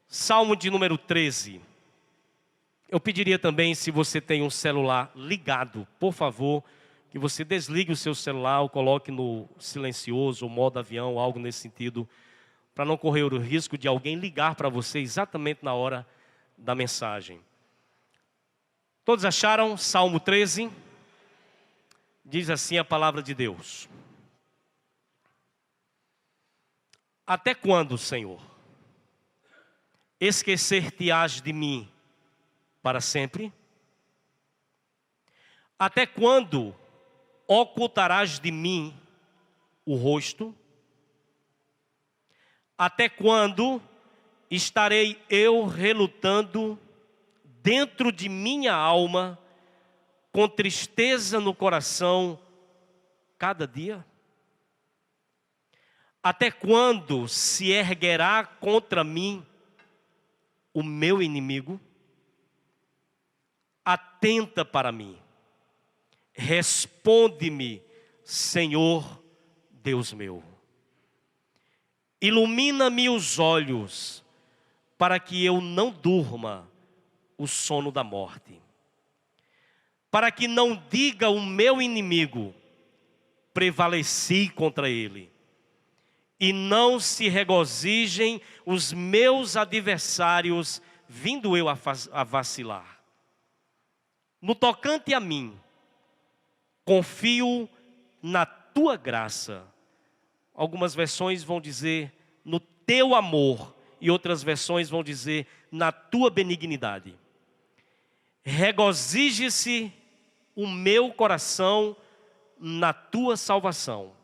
Salmo de número 13. Eu pediria também, se você tem um celular ligado, por favor, que você desligue o seu celular ou coloque no silencioso, ou modo avião, algo nesse sentido, para não correr o risco de alguém ligar para você exatamente na hora da mensagem. Todos acharam? Salmo 13? Diz assim a palavra de Deus. Até quando, Senhor, esquecer-te-ás de mim para sempre? Até quando ocultarás de mim o rosto? Até quando estarei eu relutando dentro de minha alma, com tristeza no coração, cada dia? Até quando se erguerá contra mim o meu inimigo? Atenta para mim, responde-me, Senhor Deus meu. Ilumina-me os olhos, para que eu não durma o sono da morte. Para que não diga o meu inimigo, prevaleci contra ele. E não se regozijem os meus adversários, vindo eu a vacilar. No tocante a mim, confio na tua graça. Algumas versões vão dizer no teu amor, e outras versões vão dizer na tua benignidade. Regozije-se o meu coração na tua salvação.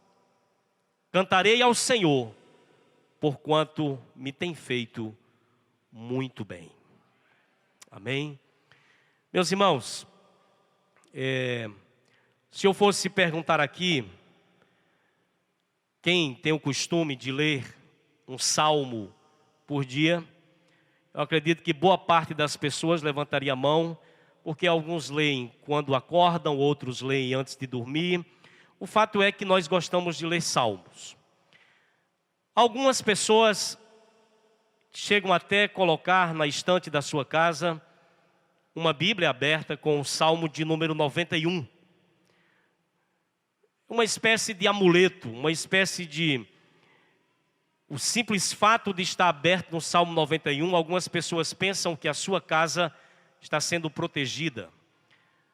Cantarei ao Senhor, porquanto me tem feito muito bem. Amém? Meus irmãos, se eu fosse perguntar aqui, quem tem o costume de ler um salmo por dia, eu acredito que boa parte das pessoas levantaria a mão, porque alguns leem quando acordam, outros leem antes de dormir. O fato é que nós gostamos de ler salmos. Algumas pessoas chegam até a colocar na estante da sua casa uma Bíblia aberta com o Salmo de número 91. Uma espécie de amuleto, uma espécie de... O simples fato de estar aberto no Salmo 91, algumas pessoas pensam que a sua casa está sendo protegida.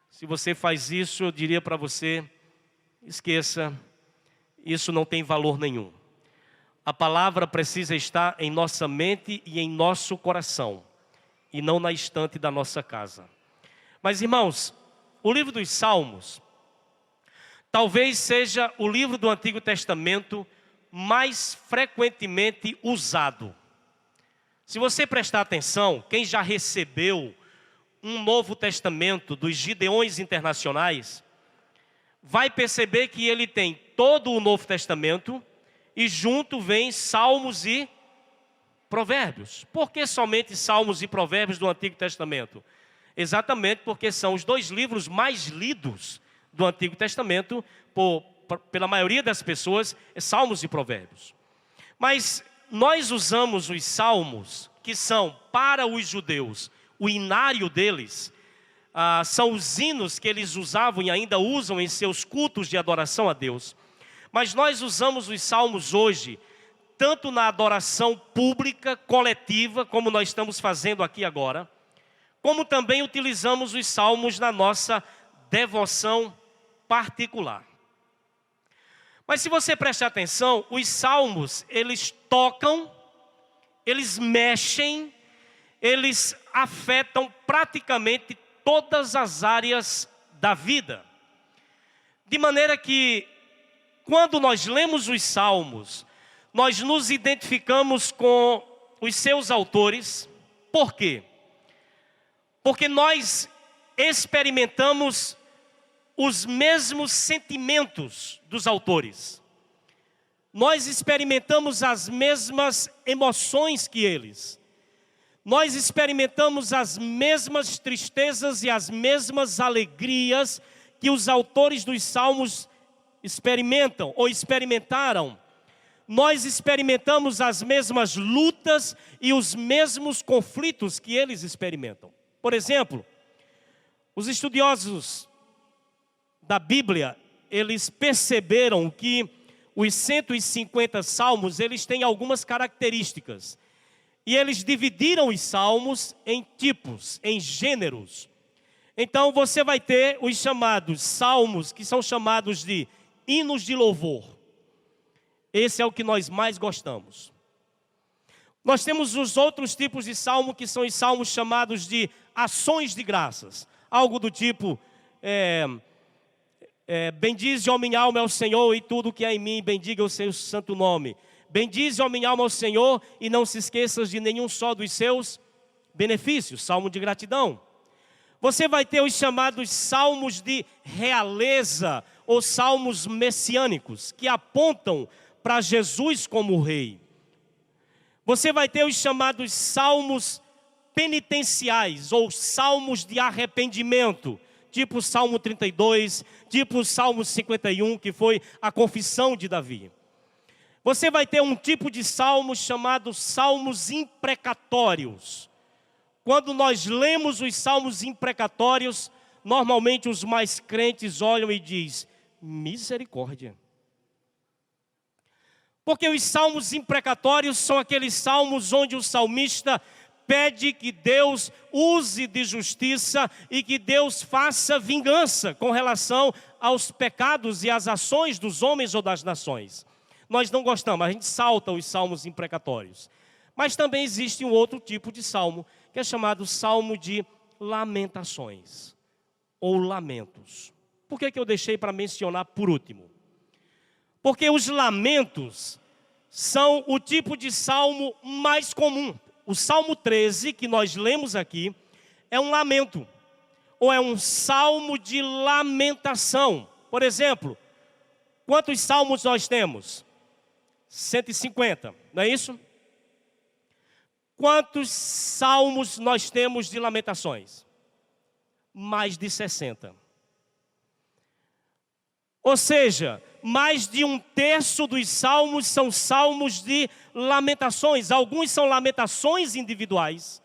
Se você faz isso, eu diria para você, esqueça, isso não tem valor nenhum. A palavra precisa estar em nossa mente e em nosso coração, e não na estante da nossa casa. Mas, irmãos, o livro dos Salmos talvez seja o livro do Antigo Testamento mais frequentemente usado. Se você prestar atenção, quem já recebeu um Novo Testamento dos Gideões Internacionais, vai perceber que ele tem todo o Novo Testamento e junto vem Salmos e Provérbios. Por que somente Salmos e Provérbios do Antigo Testamento? Exatamente porque são os dois livros mais lidos do Antigo Testamento pela maioria das pessoas, Salmos e Provérbios. Mas nós usamos os Salmos, que são para os judeus, o inário deles, são os hinos que eles usavam e ainda usam em seus cultos de adoração a Deus. Mas nós usamos os Salmos hoje, tanto na adoração pública, coletiva, como nós estamos fazendo aqui agora, como também utilizamos os Salmos na nossa devoção particular. Mas se você prestar atenção, os Salmos, eles tocam, eles mexem, eles afetam praticamente todas as áreas da vida. De maneira que, quando nós lemos os Salmos, nós nos identificamos com os seus autores. Por quê? Porque nós experimentamos os mesmos sentimentos dos autores. Nós experimentamos as mesmas emoções que eles. Nós experimentamos as mesmas tristezas e as mesmas alegrias que os autores dos Salmos experimentam ou experimentaram. Nós experimentamos as mesmas lutas e os mesmos conflitos que eles experimentam. Por exemplo, os estudiosos da Bíblia, eles perceberam que os 150 salmos, eles têm algumas características. E eles dividiram os salmos em tipos, em gêneros. Então você vai ter os chamados salmos, que são chamados de hinos de louvor. Esse é o que nós mais gostamos. Nós temos os outros tipos de salmo, que são os salmos chamados de ações de graças. Algo do tipo, bendize, ó minha alma, ao Senhor, e tudo que há em mim, bendiga o seu santo nome. Bendize, ó minha alma, ao Senhor, e não se esqueças de nenhum só dos seus benefícios. Salmo de gratidão. Você vai ter os chamados salmos de realeza, ou salmos messiânicos, que apontam para Jesus como rei. Você vai ter os chamados salmos penitenciais, ou salmos de arrependimento, tipo o Salmo 32, tipo o Salmo 51, que foi a confissão de Davi. Você vai ter um tipo de salmos chamados salmos imprecatórios. Quando nós lemos os salmos imprecatórios, normalmente os mais crentes olham e dizem, misericórdia. Porque os salmos imprecatórios são aqueles salmos onde o salmista pede que Deus use de justiça e que Deus faça vingança com relação aos pecados e às ações dos homens ou das nações. Nós não gostamos, a gente salta os salmos imprecatórios. Mas também existe um outro tipo de salmo, que é chamado salmo de lamentações, ou lamentos. Por que eu deixei para mencionar por último? Porque os lamentos são o tipo de salmo mais comum. O Salmo 13, que nós lemos aqui, é um lamento, ou é um salmo de lamentação. Por exemplo, quantos salmos nós temos? 150, não é isso? Quantos salmos nós temos de lamentações? Mais de 60. Ou seja, mais de um terço dos salmos são salmos de lamentações. Alguns são lamentações individuais,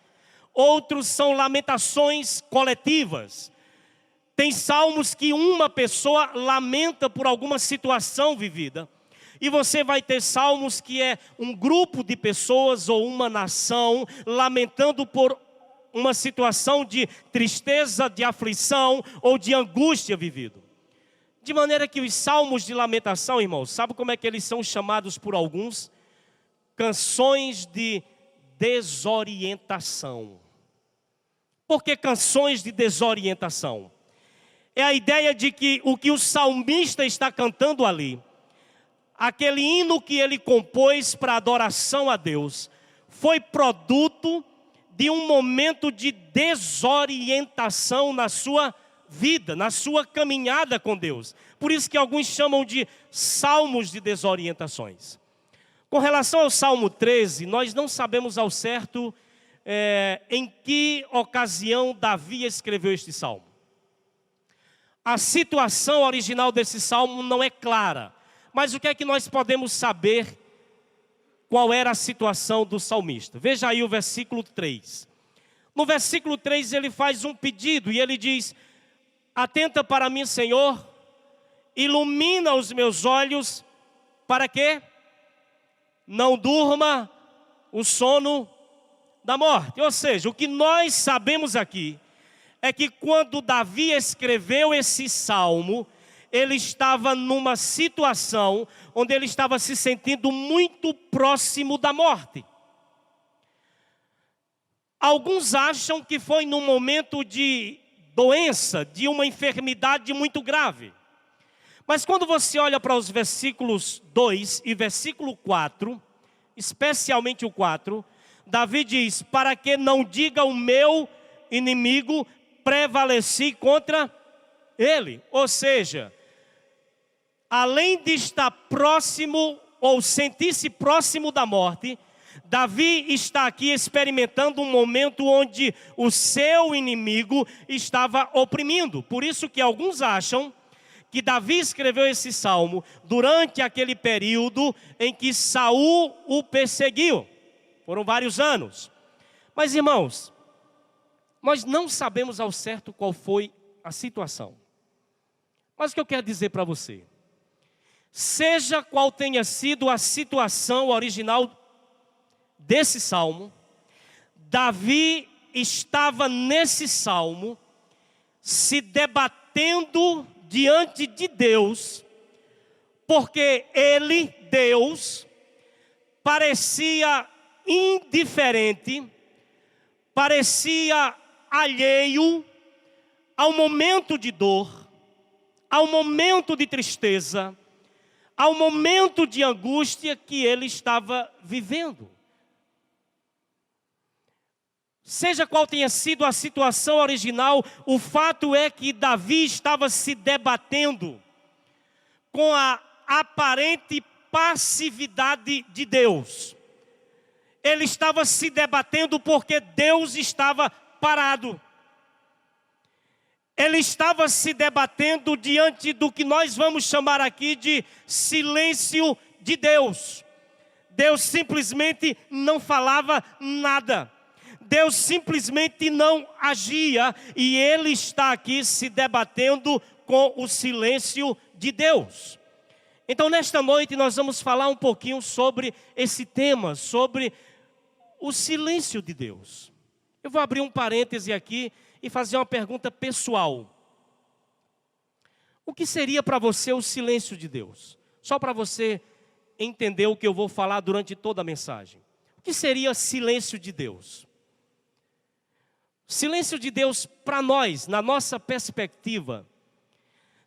outros são lamentações coletivas. Tem salmos que uma pessoa lamenta por alguma situação vivida. E você vai ter salmos que é um grupo de pessoas ou uma nação lamentando por uma situação de tristeza, de aflição ou de angústia vivido. De maneira que os salmos de lamentação, irmãos, sabe como é que eles são chamados por alguns? Canções de desorientação. Por que canções de desorientação? É a ideia de que o que o salmista está cantando ali, aquele hino que ele compôs para adoração a Deus, foi produto de um momento de desorientação na sua vida, na sua caminhada com Deus. Por isso que alguns chamam de salmos de desorientações. Com relação ao Salmo 13, nós não sabemos ao certo em que ocasião Davi escreveu este salmo. A situação original desse salmo não é clara. Mas o que é que nós podemos saber qual era a situação do salmista? Veja aí o versículo 3. No versículo 3 ele faz um pedido e ele diz, atenta para mim, Senhor, ilumina os meus olhos, para que não durma o sono da morte. Ou seja, o que nós sabemos aqui é que quando Davi escreveu esse salmo, ele estava numa situação onde ele estava se sentindo muito próximo da morte. Alguns acham que foi num momento de doença, de uma enfermidade muito grave. Mas quando você olha para os versículos 2 e versículo 4, especialmente o 4, Davi diz, para que não diga o meu inimigo, prevaleci contra ele. Ou seja, além de estar próximo ou sentir-se próximo da morte, Davi está aqui experimentando um momento onde o seu inimigo estava oprimindo. Por isso que alguns acham que Davi escreveu esse salmo durante aquele período em que Saul o perseguiu. Foram vários anos. Mas, irmãos, nós não sabemos ao certo qual foi a situação. Mas o que eu quero dizer para você, seja qual tenha sido a situação original desse salmo, Davi estava nesse salmo se debatendo diante de Deus, porque ele, Deus, parecia indiferente, parecia alheio ao momento de dor, ao momento de tristeza, ao momento de angústia que ele estava vivendo. Seja qual tenha sido a situação original, o fato é que Davi estava se debatendo com a aparente passividade de Deus. Ele estava se debatendo porque Deus estava parado. Ele estava se debatendo diante do que nós vamos chamar aqui de silêncio de Deus. Deus simplesmente não falava nada. Deus simplesmente não agia, e ele está aqui se debatendo com o silêncio de Deus. Então, nesta noite, nós vamos falar um pouquinho sobre esse tema, sobre o silêncio de Deus. Eu vou abrir um parêntese aqui e fazer uma pergunta pessoal. O que seria para você o silêncio de Deus? Só para você entender o que eu vou falar durante toda a mensagem. O que seria silêncio de Deus? Silêncio de Deus para nós, na nossa perspectiva,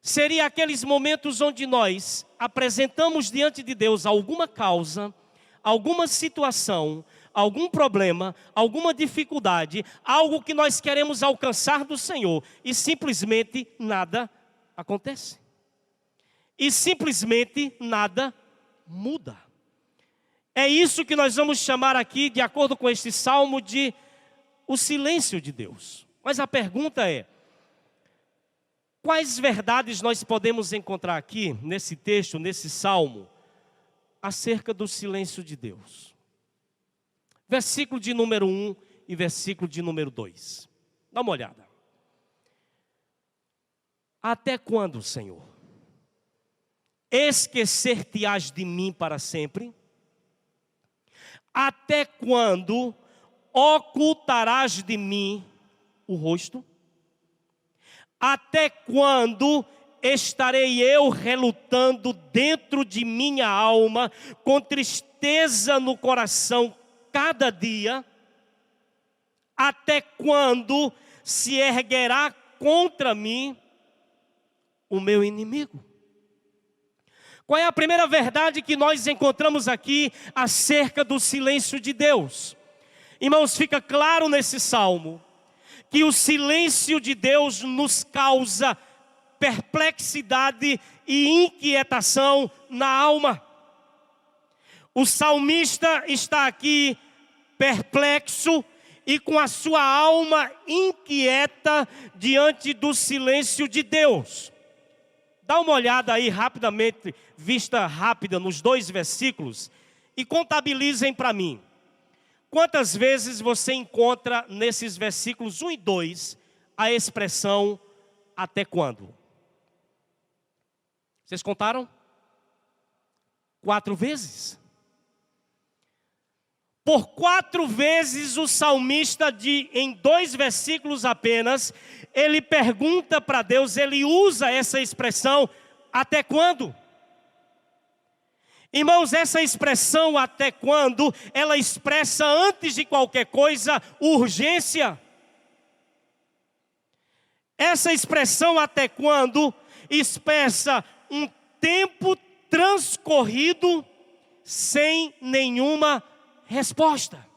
seria aqueles momentos onde nós apresentamos diante de Deus alguma causa, alguma situação, algum problema, alguma dificuldade, algo que nós queremos alcançar do Senhor, e simplesmente nada acontece. E simplesmente nada muda. É isso que nós vamos chamar aqui, de acordo com este salmo, de o silêncio de Deus. Mas a pergunta é: quais verdades nós podemos encontrar aqui, nesse texto, nesse salmo, acerca do silêncio de Deus? Versículo de número 1 e versículo de número 2. Dá uma olhada. Até quando, Senhor? Esquecer-te-ás de mim para sempre? Até quando ocultarás de mim o rosto? Até quando estarei eu relutando dentro de minha alma, com tristeza no coração cada dia? Até quando se erguerá contra mim o meu inimigo? Qual é a primeira verdade que nós encontramos aqui acerca do silêncio de Deus? Irmãos, fica claro nesse salmo que o silêncio de Deus nos causa perplexidade e inquietação na alma. O salmista está aqui perplexo e com a sua alma inquieta diante do silêncio de Deus. Dá uma olhada aí rapidamente, vista rápida nos 2 versículos, e contabilizem para mim. Quantas vezes você encontra nesses versículos 1 e 2 a expressão até quando? Vocês contaram? 4 vezes. Por 4 vezes o salmista, em 2 versículos apenas, ele pergunta para Deus, ele usa essa expressão, até quando? Irmãos, essa expressão até quando, ela expressa antes de qualquer coisa urgência. Essa expressão até quando expressa um tempo transcorrido sem nenhuma resposta.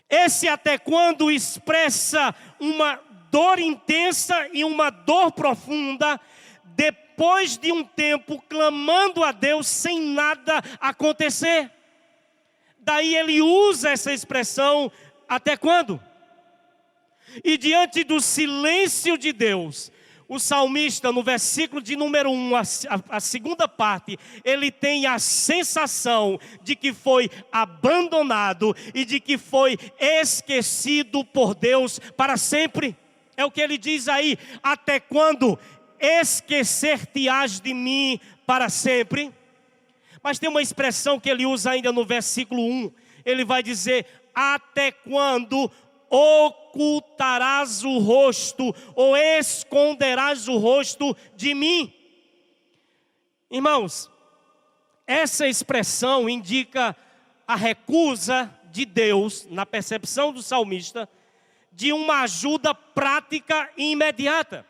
Esse até quando expressa uma dor intensa e uma dor profunda, depois de um tempo clamando a Deus sem nada acontecer. Daí ele usa essa expressão, até quando? E diante do silêncio de Deus, o salmista, no versículo de número 1, a segunda parte, ele tem a sensação de que foi abandonado e de que foi esquecido por Deus para sempre. É o que ele diz aí: até quando esquecer-te-ás de mim para sempre? Mas tem uma expressão que ele usa ainda no versículo 1. Ele vai dizer: até quando ocultarás o rosto, ou esconderás o rosto de mim? Irmãos, essa expressão indica a recusa de Deus, na percepção do salmista, de uma ajuda prática e imediata.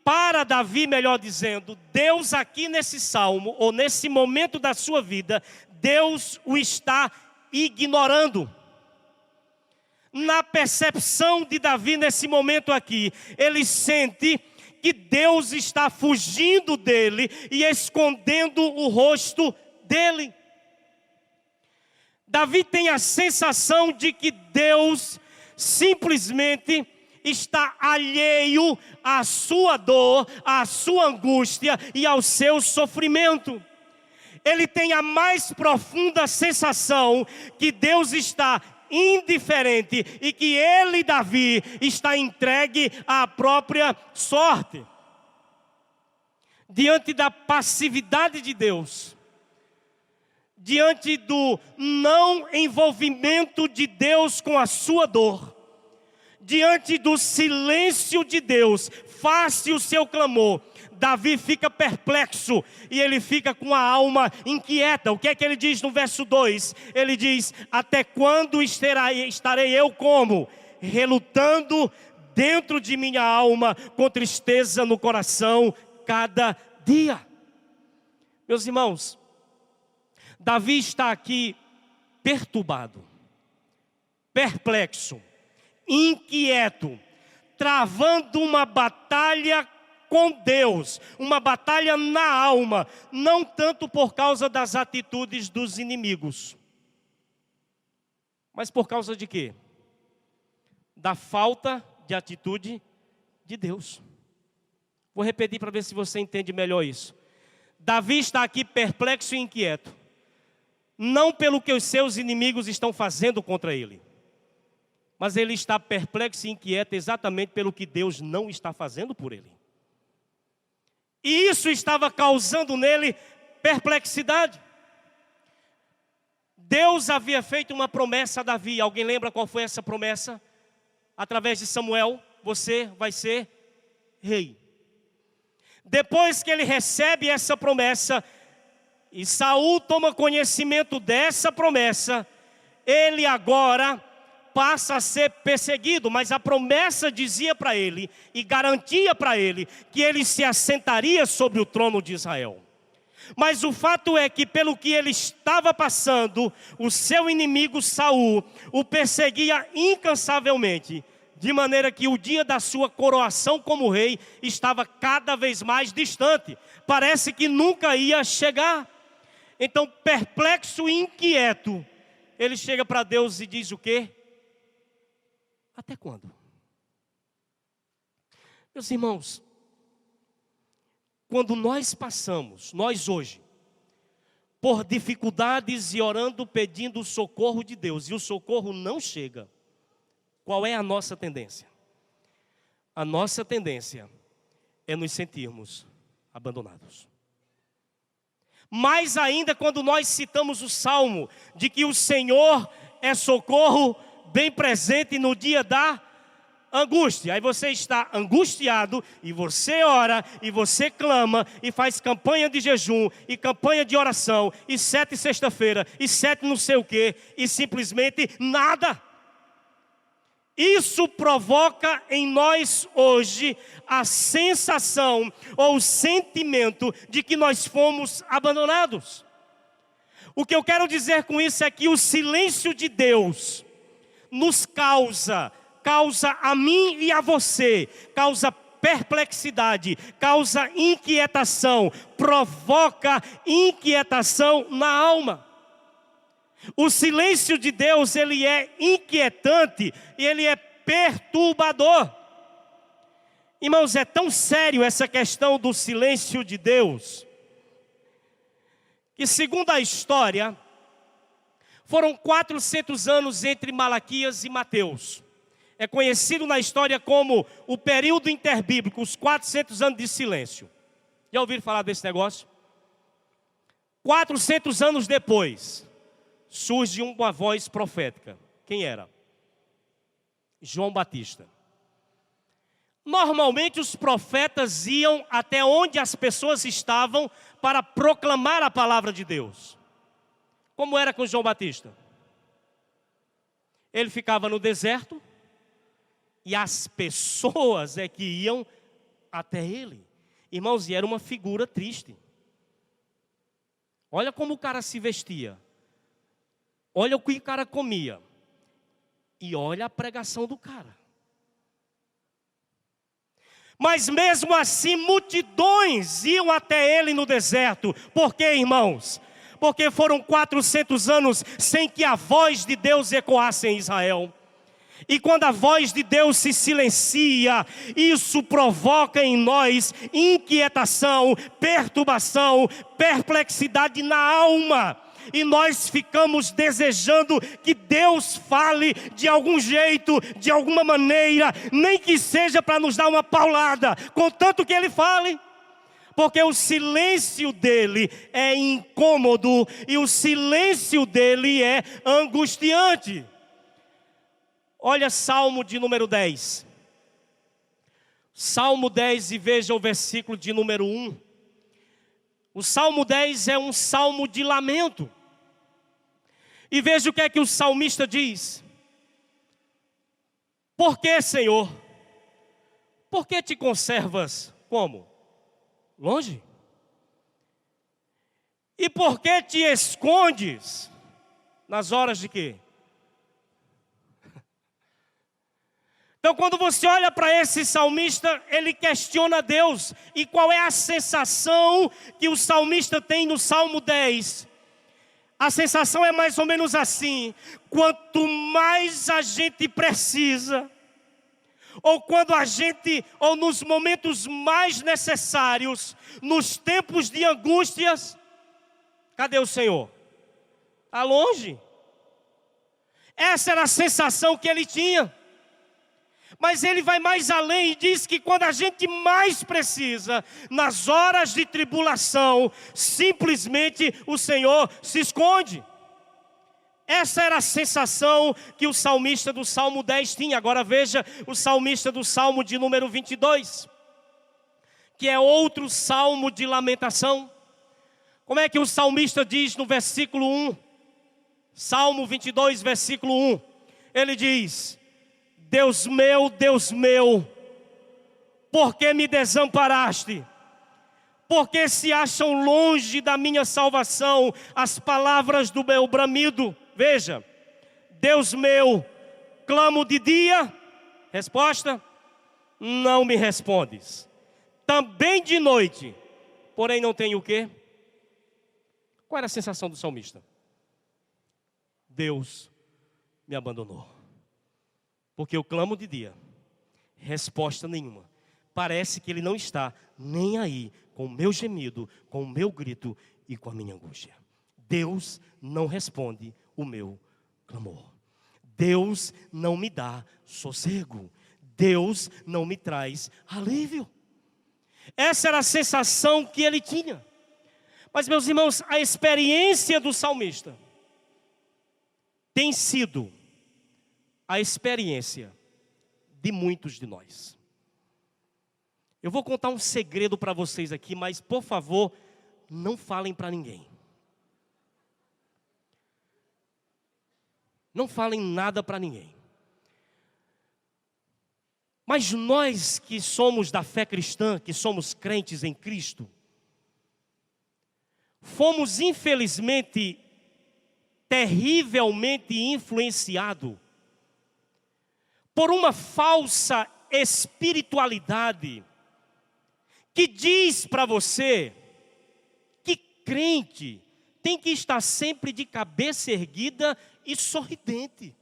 Para Davi, melhor dizendo, Deus aqui nesse salmo, ou nesse momento da sua vida, Deus o está ignorando. Na percepção de Davi nesse momento aqui, ele sente que Deus está fugindo dele e escondendo o rosto dele. Davi tem a sensação de que Deus simplesmente está alheio à sua dor, à sua angústia e ao seu sofrimento. Ele tem a mais profunda sensação que Deus está indiferente e que ele, Davi, está entregue à própria sorte. Diante da passividade de Deus, diante do não envolvimento de Deus com a sua dor, diante do silêncio de Deus, face o seu clamor, Davi fica perplexo e ele fica com a alma inquieta. O que é que ele diz no verso 2? Ele diz: até quando estarei eu como? Relutando dentro de minha alma, com tristeza no coração, cada dia. Meus irmãos, Davi está aqui perturbado, perplexo, inquieto, travando uma batalha com Deus, uma batalha na alma, não tanto por causa das atitudes dos inimigos, mas por causa de quê? Da falta de atitude de Deus. Vou repetir para ver se você entende melhor isso. Davi está aqui perplexo e inquieto, não pelo que os seus inimigos estão fazendo contra ele, mas ele está perplexo e inquieto exatamente pelo que Deus não está fazendo por ele. E isso estava causando nele perplexidade. Deus havia feito uma promessa a Davi. Alguém lembra qual foi essa promessa? Através de Samuel: você vai ser rei. Depois que ele recebe essa promessa, e Saul toma conhecimento dessa promessa, ele agora passa a ser perseguido, mas a promessa dizia para ele e garantia para ele que ele se assentaria sobre o trono de Israel. Mas o fato é que, pelo que ele estava passando, o seu inimigo Saul o perseguia incansavelmente, de maneira que o dia da sua coroação como rei estava cada vez mais distante. Parece que nunca ia chegar. Então, perplexo e inquieto, ele chega para Deus e diz o quê? Até quando? Meus irmãos, quando nós passamos, nós hoje, por dificuldades e orando, pedindo o socorro de Deus, e o socorro não chega, qual é a nossa tendência? A nossa tendência é nos sentirmos abandonados. Mais ainda quando nós citamos o Salmo de que o Senhor é socorro bem presente no dia da angústia. Aí você está angustiado e você ora e você clama e faz campanha de jejum e campanha de oração e 7 sexta-feira e 7 não sei o que e simplesmente nada. Isso provoca em nós hoje a sensação ou o sentimento de que nós fomos abandonados. O que eu quero dizer com isso é que o silêncio de Deus nos causa a mim e a você, causa perplexidade, causa inquietação, provoca inquietação na alma. O silêncio de Deus, ele é inquietante e ele é perturbador. Irmãos, é tão sério essa questão do silêncio de Deus, que segundo a história, foram 400 anos entre Malaquias e Mateus. É conhecido na história como o período interbíblico, os 400 anos de silêncio. Já ouviram falar desse negócio? 400 anos depois, surge uma voz profética. Quem era? João Batista. Normalmente os profetas iam até onde as pessoas estavam para proclamar a palavra de Deus. Como era com João Batista? Ele ficava no deserto e as pessoas é que iam até ele. Irmãos, e era uma figura triste. Olha como o cara se vestia. Olha o que o cara comia. E olha a pregação do cara. Mas mesmo assim, multidões iam até ele no deserto. Por quê, irmãos? Porque foram 400 anos sem que a voz de Deus ecoasse em Israel. E quando a voz de Deus se silencia, isso provoca em nós inquietação, perturbação, perplexidade na alma. E nós ficamos desejando que Deus fale de algum jeito, de alguma maneira, nem que seja para nos dar uma paulada, contanto que Ele fale. Porque o silêncio dele é incômodo e o silêncio dele é angustiante. Olha Salmo de número 10. Salmo 10 e veja o versículo de número 1. O Salmo 10 é um salmo de lamento. E veja o que é que o salmista diz. Por que, Senhor? Por que te conservas como? Longe? E por que te escondes? Nas horas de quê? Então, quando você olha para esse salmista, ele questiona Deus. E qual é a sensação que o salmista tem no Salmo 10? A sensação é mais ou menos assim: quanto mais a gente precisa, ou nos momentos mais necessários, nos tempos de angústias, cadê o Senhor? Está longe. Essa era a sensação que ele tinha. Mas ele vai mais além e diz que quando a gente mais precisa, nas horas de tribulação, simplesmente o Senhor se esconde. Essa era a sensação que o salmista do Salmo 10 tinha. Agora veja o salmista do Salmo de número 22, que é outro salmo de lamentação. Como é que o salmista diz no versículo 1? Salmo 22, versículo 1. Ele diz: Deus meu, por que me desamparaste? Porque se acham longe da minha salvação as palavras do meu bramido. Veja, Deus meu, clamo de dia, resposta, não me respondes. Também de noite, porém não tenho o quê? Qual era a sensação do salmista? Deus me abandonou. Porque eu clamo de dia, resposta nenhuma. Parece que Ele não está nem aí com o meu gemido, com o meu grito e com a minha angústia. Deus não responde o meu clamor. Deus não me dá sossego. Deus não me traz alívio. Essa era a sensação que ele tinha. Mas, meus irmãos, a experiência do salmista tem sido a experiência de muitos de nós. Eu vou contar um segredo para vocês aqui, mas por favor, não falem para ninguém. Não falem nada para ninguém. Mas nós que somos da fé cristã, que somos crentes em Cristo, fomos infelizmente terrivelmente influenciados por uma falsa espiritualidade que diz para você que crente tem que estar sempre de cabeça erguida e sorridente.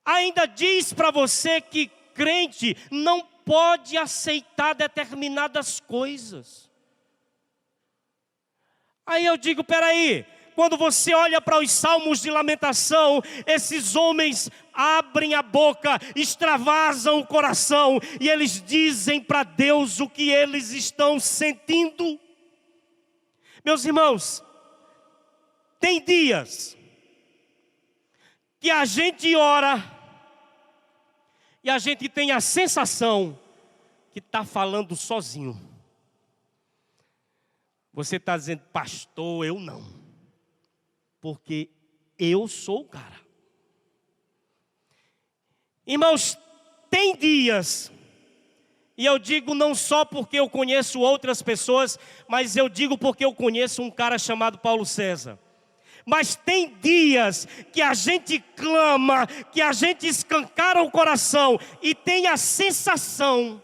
Ainda diz para você que crente não pode aceitar determinadas coisas. Aí eu digo, peraí, quando você olha para os salmos de lamentação, esses homens abrem a boca, extravasam o coração, e eles dizem para Deus o que eles estão sentindo. Meus irmãos, tem dias que a gente ora, e a gente tem a sensação que está falando sozinho. Você está dizendo, pastor, eu não. Porque eu sou o cara. Irmãos, tem dias, e eu digo não só porque eu conheço outras pessoas, mas eu digo porque eu conheço um cara chamado Paulo César. Mas tem dias que a gente clama, que a gente escancara o coração e tem a sensação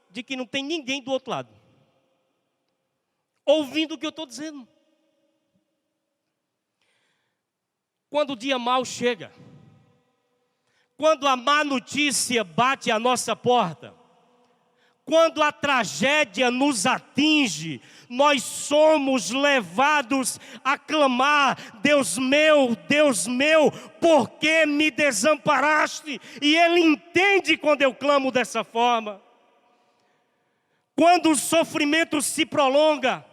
de que não tem ninguém do outro lado ouvindo o que eu estou dizendo. Quando o dia mau chega, quando a má notícia bate à nossa porta, quando a tragédia nos atinge, nós somos levados a clamar, Deus meu, por que me desamparaste? E Ele entende quando eu clamo dessa forma. Quando o sofrimento se prolonga,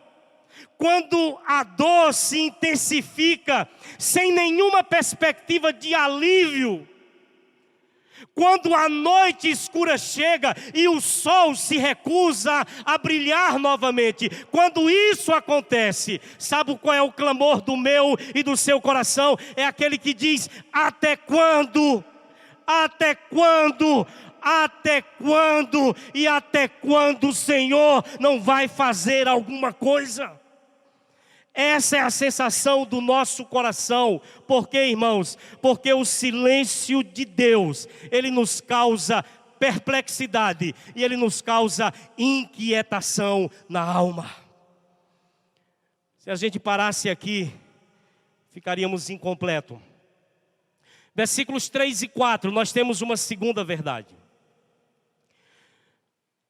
quando a dor se intensifica, sem nenhuma perspectiva de alívio, quando a noite escura chega e o sol se recusa a brilhar novamente, quando isso acontece, sabe qual é o clamor do meu e do seu coração? É aquele que diz, até quando? Até quando? Até quando? E até quando o Senhor não vai fazer alguma coisa? Essa é a sensação do nosso coração. Por quê, irmãos? Porque o silêncio de Deus, ele nos causa perplexidade e ele nos causa inquietação na alma. Se a gente parasse aqui, ficaríamos incompleto. Versículos 3 e 4, nós temos uma segunda verdade.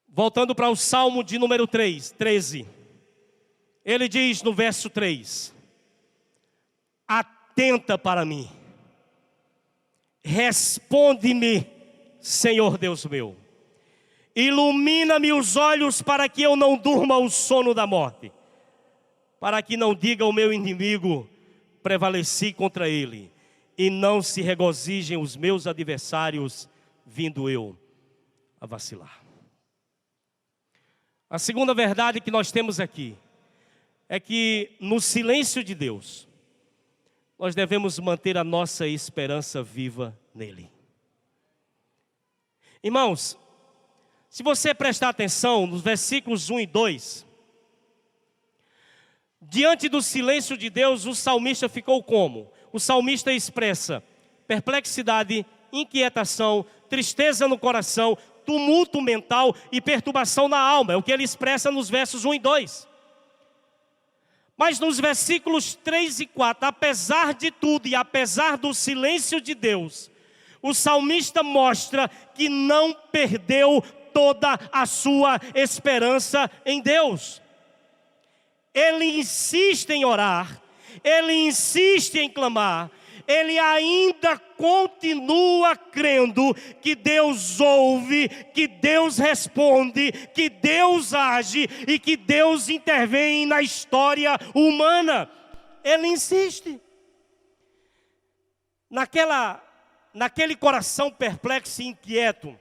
Voltando para o Salmo de número 13. Ele diz no verso 3, atenta para mim, responde-me, Senhor Deus meu, ilumina-me os olhos para que eu não durma o sono da morte, para que não diga o meu inimigo, prevaleci contra ele, e não se regozijem os meus adversários, vindo eu a vacilar. A segunda verdade que nós temos aqui, é que no silêncio de Deus, nós devemos manter a nossa esperança viva nele. Irmãos, se você prestar atenção nos versículos 1 e 2, diante do silêncio de Deus, o salmista ficou como? O salmista expressa perplexidade, inquietação, tristeza no coração, tumulto mental e perturbação na alma. É o que ele expressa nos versos 1 e 2. Mas nos versículos 3 e 4, apesar de tudo e apesar do silêncio de Deus, o salmista mostra que não perdeu toda a sua esperança em Deus. Ele insiste em orar, ele insiste em clamar, ele ainda continua crendo que Deus ouve, que Deus responde, que Deus age e que Deus intervém na história humana. Ele insiste. Naquele coração perplexo e inquieto,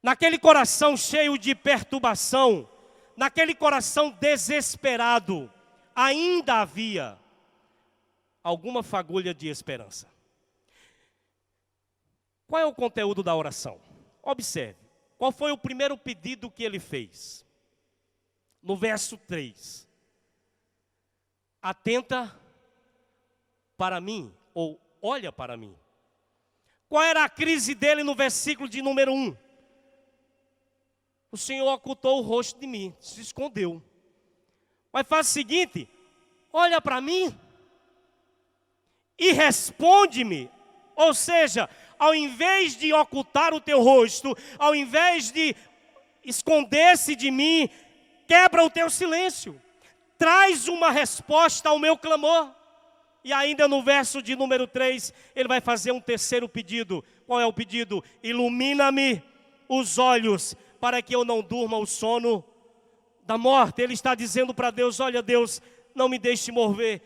naquele coração cheio de perturbação, naquele coração desesperado, ainda havia alguma fagulha de esperança. Qual é o conteúdo da oração? Observe, qual foi o primeiro pedido que ele fez? No verso 3. Atenta para mim, ou olha para mim. Qual era a crise dele no versículo de número 1? o Senhor ocultou o rosto de mim, se escondeu. Mas faz o seguinte, olha para mim e responde-me. Ou seja, ao invés de ocultar o teu rosto, ao invés de esconder-se de mim, quebra o teu silêncio. Traz uma resposta ao meu clamor. E ainda no verso de número 3, ele vai fazer um terceiro pedido. Qual é o pedido? Ilumina-me os olhos, para que eu não durma o sono da morte. Ele está dizendo para Deus, olha Deus, não me deixe morrer.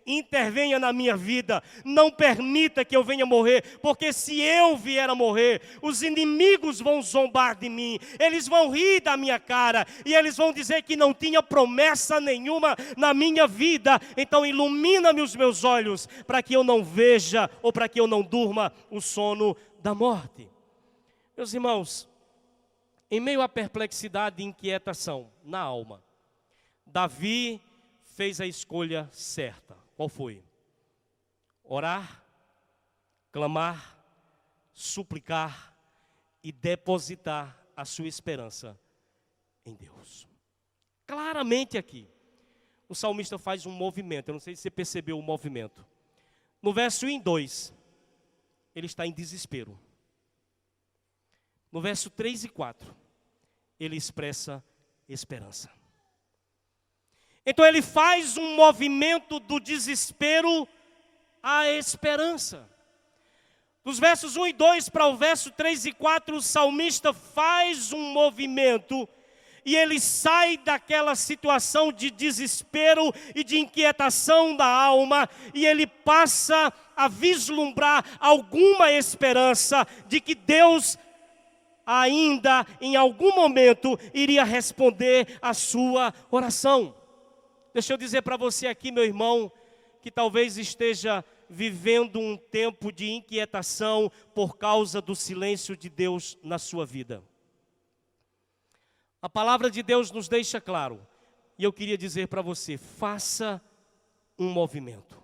Intervenha na minha vida, não permita que eu venha morrer, porque se eu vier a morrer, os inimigos vão zombar de mim, eles vão rir da minha cara, e eles vão dizer que não tinha promessa nenhuma na minha vida. Então ilumina-me os meus olhos, para que eu não veja, ou para que eu não durma o sono da morte. Meus irmãos, em meio à perplexidade e inquietação na alma, Davi fez a escolha certa. Qual foi? Orar, clamar, suplicar e depositar a sua esperança em Deus. Claramente aqui, o salmista faz um movimento, eu não sei se você percebeu o movimento. No verso 1 e 2, ele está em desespero. No verso 3 e 4, ele expressa esperança. Então ele faz um movimento do desespero à esperança. Dos versos 1 e 2 para o verso 3 e 4, o salmista faz um movimento e ele sai daquela situação de desespero e de inquietação da alma e ele passa a vislumbrar alguma esperança de que Deus ainda em algum momento iria responder a sua oração. Deixa eu dizer para você aqui, meu irmão, que talvez esteja vivendo um tempo de inquietação por causa do silêncio de Deus na sua vida. A palavra de Deus nos deixa claro, e eu queria dizer para você, faça um movimento.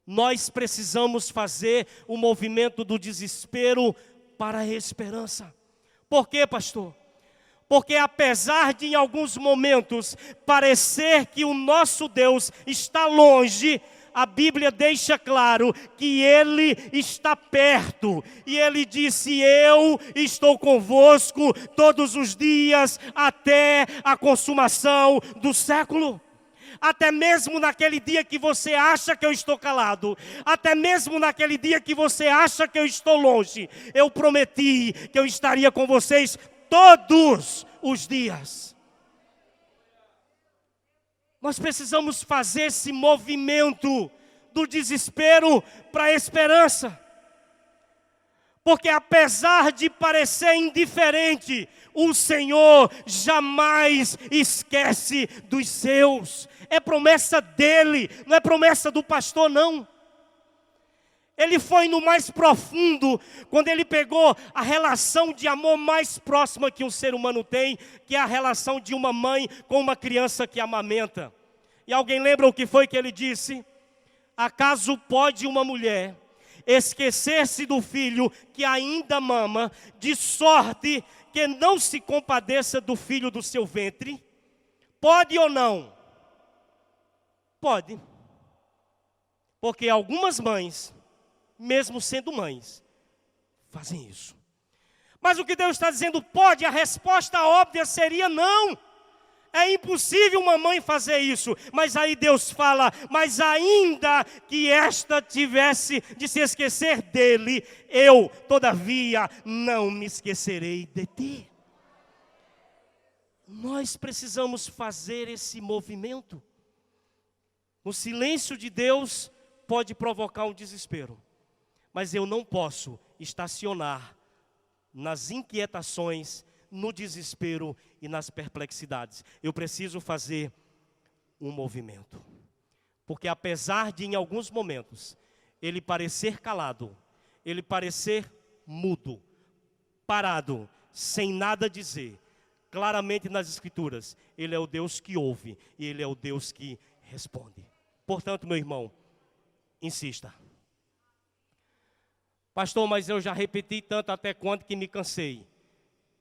Nós precisamos fazer o movimento do desespero para a esperança. Por quê, pastor? Porque apesar de em alguns momentos parecer que o nosso Deus está longe, a Bíblia deixa claro que Ele está perto. E Ele disse, eu estou convosco todos os dias até a consumação do século. Até mesmo naquele dia que você acha que eu estou calado, até mesmo naquele dia que você acha que eu estou longe, eu prometi que eu estaria com vocês todos os dias. Nós precisamos fazer esse movimento do desespero para a esperança. Porque apesar de parecer indiferente, o Senhor jamais esquece dos seus. É promessa dele, não é promessa do pastor, não. Ele foi no mais profundo, quando ele pegou a relação de amor mais próxima que um ser humano tem, que é a relação de uma mãe com uma criança que amamenta. E alguém lembra o que foi que ele disse? Acaso pode uma mulher esquecer-se do filho que ainda mama, de sorte que não se compadeça do filho do seu ventre? Pode ou não? Pode. Porque algumas mães, mesmo sendo mães, fazem isso. Mas o que Deus está dizendo, pode, a resposta óbvia seria não. É impossível uma mãe fazer isso. Mas aí Deus fala, mas ainda que esta tivesse de se esquecer dele, eu, todavia, não me esquecerei de ti. Nós precisamos fazer esse movimento. O silêncio de Deus pode provocar um desespero. Mas eu não posso estacionar nas inquietações, no desespero e nas perplexidades. Eu preciso fazer um movimento. Porque apesar de em alguns momentos ele parecer calado, ele parecer mudo, parado, sem nada dizer, claramente nas Escrituras, ele é o Deus que ouve e ele é o Deus que responde. Portanto, meu irmão, insista. Pastor, mas eu já repeti tanto até quando que me cansei.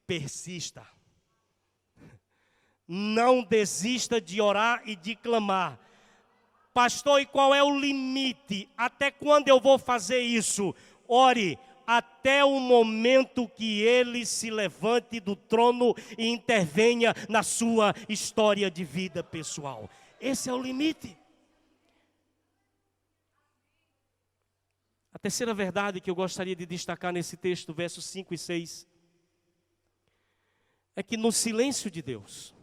Persista. Não desista de orar e de clamar. Pastor, e qual é o limite? Até quando eu vou fazer isso? Ore até o momento que Ele se levante do trono e intervenha na sua história de vida pessoal. Esse é o limite. A terceira verdade que eu gostaria de destacar nesse texto, versos 5 e 6, é que no silêncio de Deus,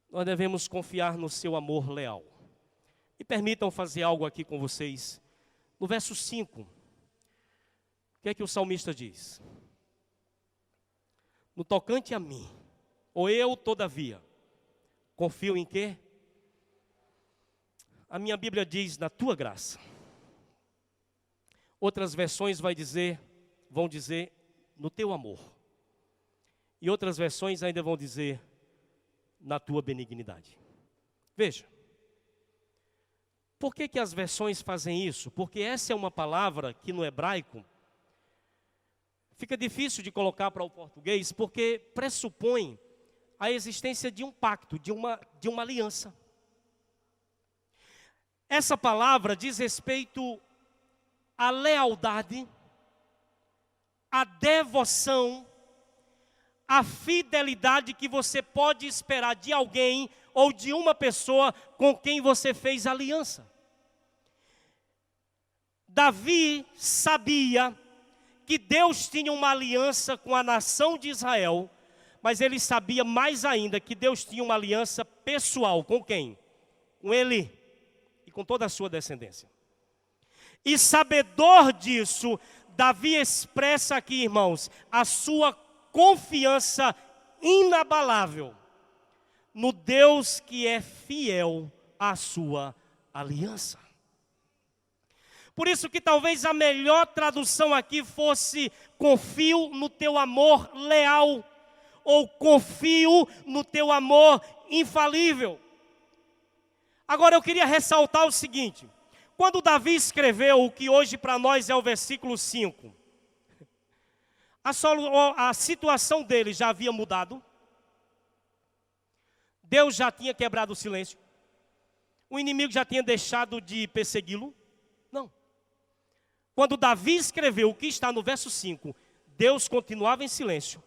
nós devemos confiar no seu amor leal. Me permitam fazer algo aqui com vocês. No verso 5, o que é que o salmista diz? No tocante a mim, ou eu, todavia, confio em quê? A minha Bíblia diz, na tua graça. Outras versões vão dizer, no teu amor. E outras versões ainda vão dizer, na tua benignidade. Veja. Por que as versões fazem isso? Porque essa é uma palavra que no hebraico fica difícil de colocar para o português, porque pressupõe a existência de um pacto, de uma aliança. Essa palavra diz respeito à lealdade, à devoção, à fidelidade que você pode esperar de alguém ou de uma pessoa com quem você fez aliança. Davi sabia que Deus tinha uma aliança com a nação de Israel, mas ele sabia mais ainda que Deus tinha uma aliança pessoal com quem? Com ele e com toda a sua descendência. E sabedor disso, Davi expressa aqui, irmãos, a sua confiança inabalável no Deus que é fiel à sua aliança. Por isso que talvez a melhor tradução aqui fosse confio no teu amor leal, ou confio no teu amor infalível. Agora eu queria ressaltar o seguinte, quando Davi escreveu o que hoje para nós é o versículo 5, a situação dele já havia mudado, Deus já tinha quebrado o silêncio, o inimigo já tinha deixado de persegui-lo? Não. Quando Davi escreveu o que está no verso 5, Deus continuava em silêncio.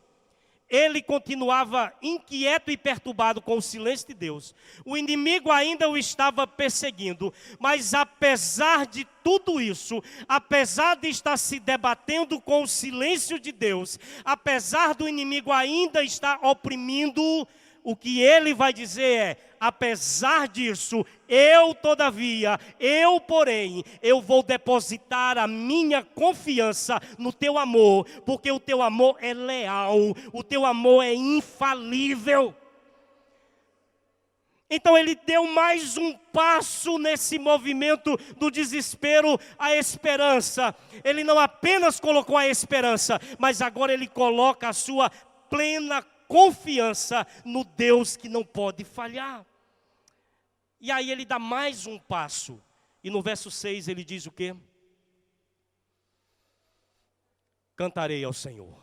Ele continuava inquieto e perturbado com o silêncio de Deus. O inimigo ainda o estava perseguindo. Mas apesar de tudo isso, apesar de estar se debatendo com o silêncio de Deus, apesar do inimigo ainda estar oprimindo, o que ele vai dizer é, apesar disso, porém, eu vou depositar a minha confiança no teu amor, porque o teu amor é leal, o teu amor é infalível. Então ele deu mais um passo nesse movimento do desespero à esperança. Ele não apenas colocou a esperança, mas agora ele coloca a sua plena confiança no Deus que não pode falhar. E aí ele dá mais um passo. E no verso 6 ele diz o quê? Cantarei ao Senhor,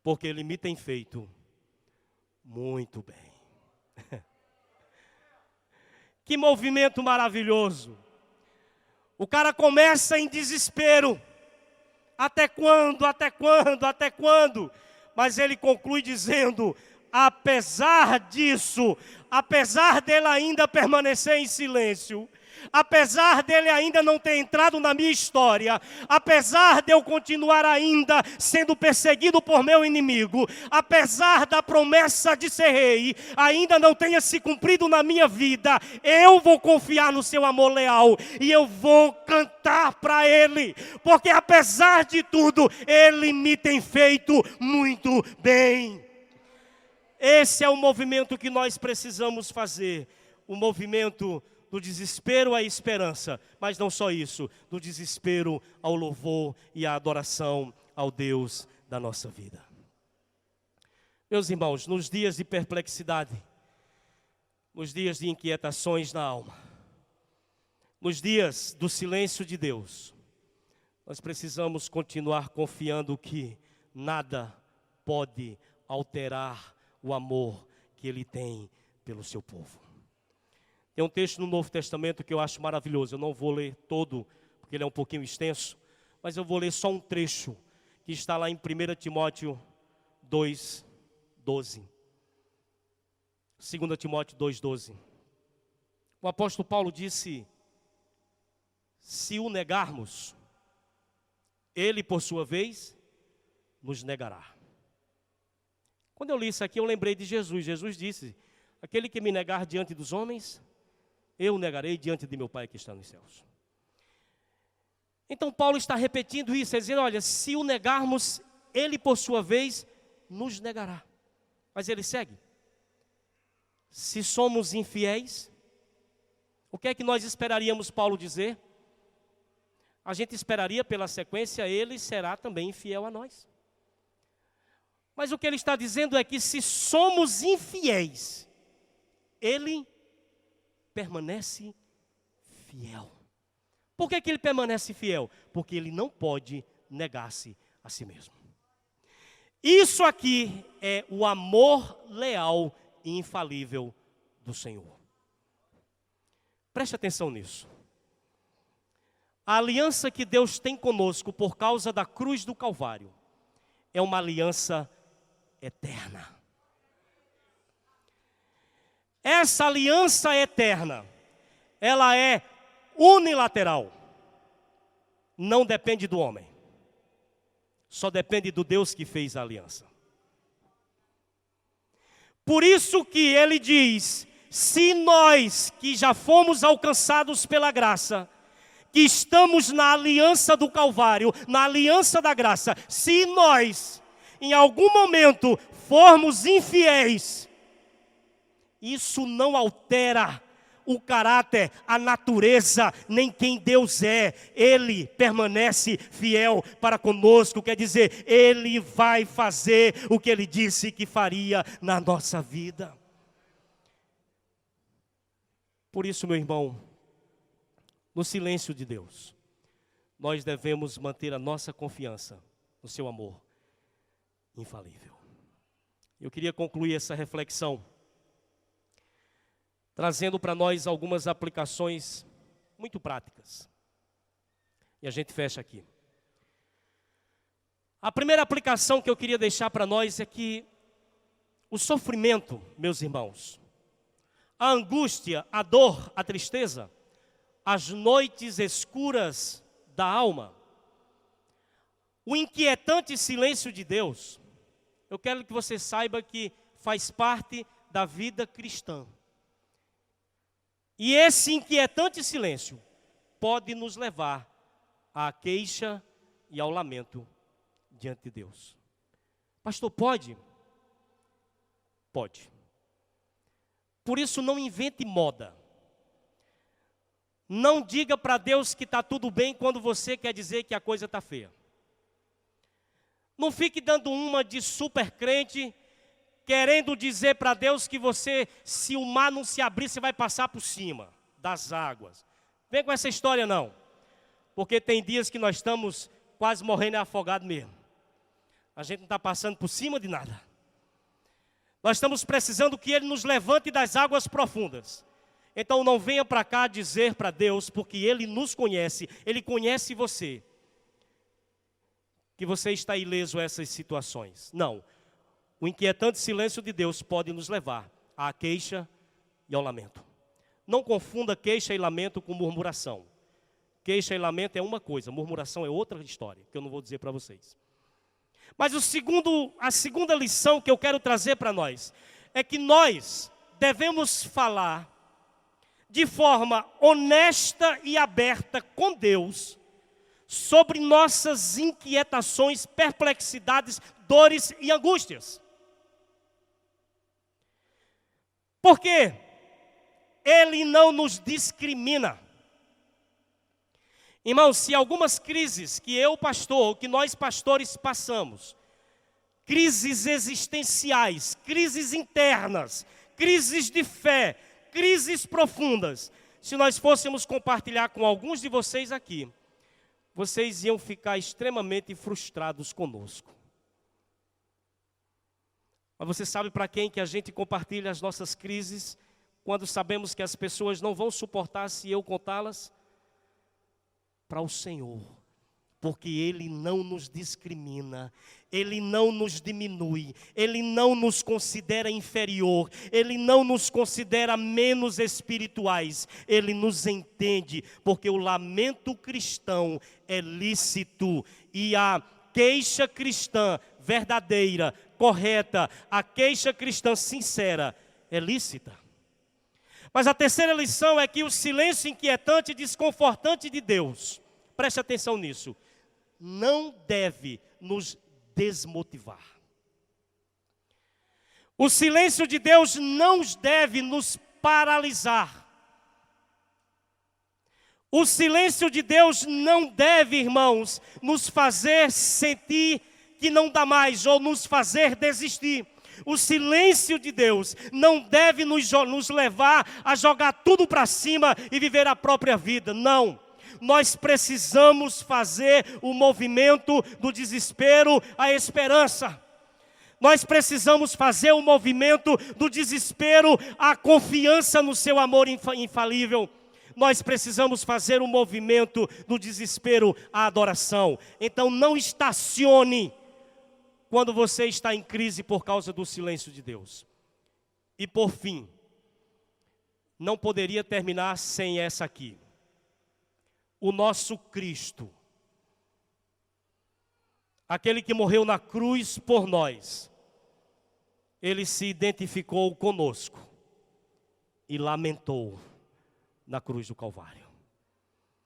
porque Ele me tem feito muito bem. Que movimento maravilhoso. O cara começa em desespero. Até quando? Até quando? Até quando? Mas ele conclui dizendo, apesar disso, apesar dele ainda permanecer em silêncio, apesar dele ainda não ter entrado na minha história, apesar de eu continuar ainda sendo perseguido por meu inimigo, apesar da promessa de ser rei ainda não tenha se cumprido na minha vida, eu vou confiar no seu amor leal e eu vou cantar para ele, porque apesar de tudo, ele me tem feito muito bem. Esse é o movimento que nós precisamos fazer, o movimento do desespero à esperança, mas não só isso, do desespero ao louvor e à adoração ao Deus da nossa vida. Meus irmãos, nos dias de perplexidade, nos dias de inquietações na alma, nos dias do silêncio de Deus, nós precisamos continuar confiando que nada pode alterar o amor que Ele tem pelo seu povo. Tem um texto no Novo Testamento que eu acho maravilhoso. Eu não vou ler todo, porque ele é um pouquinho extenso, mas eu vou ler só um trecho, que está lá em 1 Timóteo 2:12. 2 Timóteo 2:12. O apóstolo Paulo disse: se o negarmos, Ele, por sua vez, nos negará. Quando eu li isso aqui, eu lembrei de Jesus. Jesus disse: aquele que me negar diante dos homens, eu o negarei diante de meu Pai que está nos céus. Então Paulo está repetindo isso, dizendo: olha, se o negarmos, Ele por sua vez nos negará. Mas ele segue: se somos infiéis, o que é que nós esperaríamos Paulo dizer? A gente esperaria pela sequência: Ele será também infiel a nós. Mas o que ele está dizendo é que se somos infiéis, Ele permanece fiel. Por que Ele permanece fiel? Porque Ele não pode negar-se a si mesmo. Isso aqui é o amor leal e infalível do Senhor. Preste atenção nisso. A aliança que Deus tem conosco por causa da cruz do Calvário é uma aliança eterna. Essa aliança eterna, ela é unilateral. Não depende do homem. Só depende do Deus que fez a aliança. Por isso que ele diz: se nós que já fomos alcançados pela graça, que estamos na aliança do Calvário, na aliança da graça, se nós em algum momento formos infiéis, isso não altera o caráter, a natureza, nem quem Deus é. Ele permanece fiel para conosco, quer dizer, Ele vai fazer o que Ele disse que faria na nossa vida. Por isso, meu irmão, no silêncio de Deus, nós devemos manter a nossa confiança no seu amor infalível. Eu queria concluir essa reflexão trazendo para nós algumas aplicações muito práticas. E a gente fecha aqui. A primeira aplicação que eu queria deixar para nós é que o sofrimento, meus irmãos, a angústia, a dor, a tristeza, as noites escuras da alma, o inquietante silêncio de Deus, eu quero que você saiba que faz parte da vida cristã. E esse inquietante silêncio pode nos levar à queixa e ao lamento diante de Deus. Pastor, pode? Pode. Por isso não invente moda. Não diga para Deus que está tudo bem quando você quer dizer que a coisa está feia. Não fique dando uma de super crente, querendo dizer para Deus que você, se o mar não se abrir, você vai passar por cima das águas. Vem com essa história não. Porque tem dias que nós estamos quase morrendo afogados mesmo. A gente não está passando por cima de nada. Nós estamos precisando que Ele nos levante das águas profundas. Então não venha para cá dizer para Deus, porque Ele nos conhece, Ele conhece você, que você está ileso a essas situações. Não. O inquietante silêncio de Deus pode nos levar à queixa e ao lamento. Não confunda queixa e lamento com murmuração. Queixa e lamento é uma coisa, murmuração é outra história, que eu não vou dizer para vocês. Mas a segunda lição que eu quero trazer para nós é que nós devemos falar de forma honesta e aberta com Deus sobre nossas inquietações, perplexidades, dores e angústias. Porque Ele não nos discrimina. Irmãos, se algumas crises que eu, pastor, que nós pastores passamos, crises existenciais, crises internas, crises de fé, crises profundas, se nós fôssemos compartilhar com alguns de vocês aqui, vocês iam ficar extremamente frustrados conosco. Mas você sabe para quem que a gente compartilha as nossas crises, quando sabemos que as pessoas não vão suportar se eu contá-las? Para o Senhor, porque Ele não nos discrimina, Ele não nos diminui, Ele não nos considera inferior, Ele não nos considera menos espirituais, Ele nos entende, porque o lamento cristão é lícito, e a queixa cristã verdadeira, correta, a queixa cristã sincera é lícita. Mas a terceira lição é que o silêncio inquietante e desconfortante de Deus, preste atenção nisso, não deve nos desmotivar. O silêncio de Deus não deve nos paralisar. O silêncio de Deus não deve, irmãos, nos fazer sentir que não dá mais ou nos fazer desistir. O silêncio de Deus não deve nos levar a jogar tudo para cima e viver a própria vida. Não. Nós precisamos fazer o movimento do desespero à esperança. Nós precisamos fazer o movimento do desespero à confiança no seu amor infalível. Nós precisamos fazer o movimento do desespero à adoração. Então não estacione quando você está em crise por causa do silêncio de Deus. E por fim, não poderia terminar sem essa aqui. O nosso Cristo, aquele que morreu na cruz por nós, Ele se identificou conosco e lamentou na cruz do Calvário.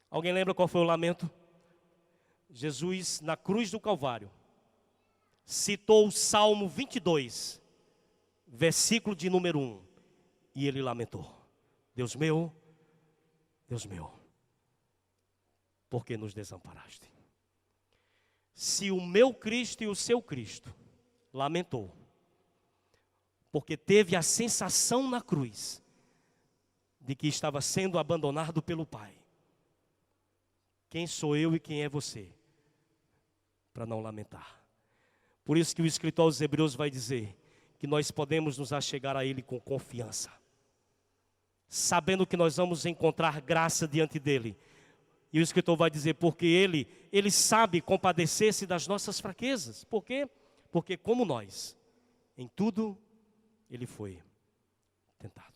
Alguém lembra qual foi o lamento? Jesus, na cruz do Calvário, citou o Salmo 22, versículo de número 1, e ele lamentou: Deus meu, por que nos desamparaste? Se o meu Cristo e o seu Cristo lamentou, porque teve a sensação na cruz de que estava sendo abandonado pelo Pai, quem sou eu e quem é você para não lamentar? Por isso que o escritor aos Hebreus vai dizer que nós podemos nos achegar a Ele com confiança, sabendo que nós vamos encontrar graça diante dEle. E o escritor vai dizer, porque Ele sabe compadecer-se das nossas fraquezas. Por quê? Porque como nós, em tudo Ele foi tentado.